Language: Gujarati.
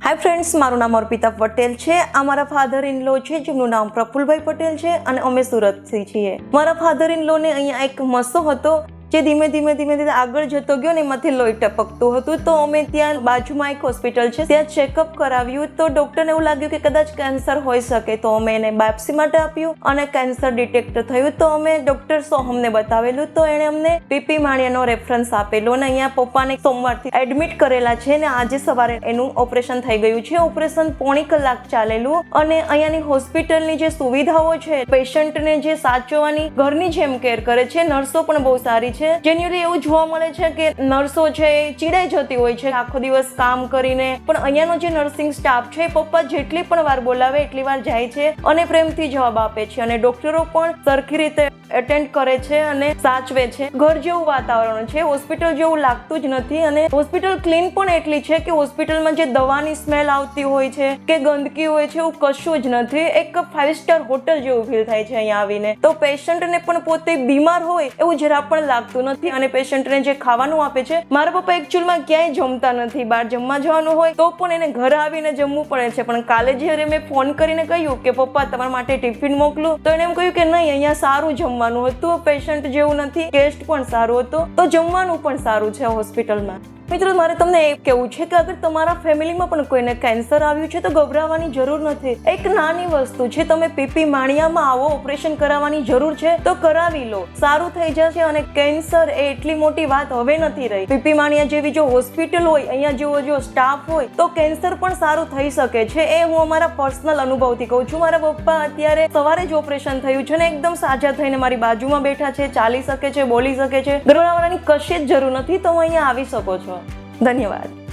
हाय फ्रेंड्स, मारू नाम अर्पिता पटेल है। आ मारा फाधर इन लॉ है जेमनुं नाम प्रफुल्लभाई पटेल है और अमे सूरतथी छीए। मारा फाधर इन लॉ ने अहींया एक मस्सो हतो जे धीमे धीमे आगळ जतो गयो ने एमांथी लोही टपकतुं हतुं। तो अमे त्यां बाजुमां एक होस्पिटल छे त्यां चेकअप कराव्युं तो डॉक्टरने एवुं लाग्युं के कदाच केन्सर होई शके। तो अमे एने बायोप्सी माटे आप्युं अने केन्सर डिटेक्ट थयुं। तो अमे डॉक्टर सोहમને बतावेલું तो एणे अमने पीपी माणियानो रेफरन्स आपेलो અને અહીંયા પપ્પાને સોમવારથી એડમિટ કરેલા છે ને આજે સવારે એનું ઓપરેશન થઈ ગયું છે। ઓપરેશન પોણી કલાક ચાલેલું અને અહીંયાની હોસ્પિટલની જે સુવિધાઓ છે, પેશન્ટને જે સાચવવાની ઘરની જેમ કેર કરે છે, નર્સો પણ બહુ સારી છે। જેન્યુઅલી એવું જોવા મળે છે કે નર્સો છે ચીડાઈ જતી હોય છે આખો દિવસ કામ કરીને, પણ અહીંયાનો જે નર્સિંગ સ્ટાફ છે પપ્પા જેટલી પણ વાર બોલાવે એટલી વાર જાય છે અને પ્રેમથી જવાબ આપે છે અને ડોક્ટરો પણ સરખી રીતે એટેન્ડ કરે છે અને સાચવે છે। ઘર જેવું વાતાવરણ છે, હોસ્પિટલ જેવું લાગતું જ નથી અને હોસ્પિટલ ક્લીન પણ એટલી છે કે હોસ્પિટલમાં જે દવાની સ્મેલ આવતી હોય છે કે ગંદકી હોય છે એવું કશું જ નથી। એક 5 સ્ટાર હોટલ જેવું ફીલ થાય છે અહીંયા આવીને। તો પેશન્ટને પણ પોતે બીમાર હોય એવું જરા પણ લાગતું નથી અને પેશન્ટને જે ખાવાનું આપે છે, મારા પપ્પા એકચ્યુઅલમાં ક્યાંય જમતા નથી, બહાર જમવા જવાનું હોય તો પણ એને ઘરે આવીને જમવું પડે છે। પણ કાલે જ્યારે મેં ફોન કરીને કહ્યું કે પપ્પા તમારા માટે ટિફિન મોકલું તો એને એમ કહ્યું કે નહીં, અહીંયા સારું જમવાનું હતું, પેશન્ટ જેવું નથી, ટેસ્ટ પણ સારું હતો, તો જમવાનું પણ સારું છે હોસ્પિટલમાં। મિત્રો, મારે તમને એ કહેવું છે કે અગર તમારા ફેમિલીમાં પણ કોઈને કેન્સર આવ્યું છે તો ગભરાવાની જરૂર નથી। એક નાની વસ્તુ છે, તમે પીપી માણિયામાં આવો, ઓપરેશન કરાવવાની જરૂર છે તો કરાવી લો, સારું થઈ જશે અને કેન્સર એ એટલી મોટી વાત હવે નથી રહી। પીપી માણિયા જેવી જો હોસ્પિટલ હોય, અહીંયા જેવો જો સ્ટાફ હોય તો કેન્સર પણ સારું થઈ શકે છે। એ હું અમારા પર્સનલ અનુભવથી કહું છું। મારા પપ્પા અત્યારે સવારે જ ઓપરેશન થયું છે ને એકદમ સાજા થઈને મારી બાજુમાં બેઠા છે, ચાલી શકે છે, બોલી શકે છે, ગભરાવાની કશી જ જરૂર નથી। તો હું અહીંયા આવી શકો છો। धन्यवाद।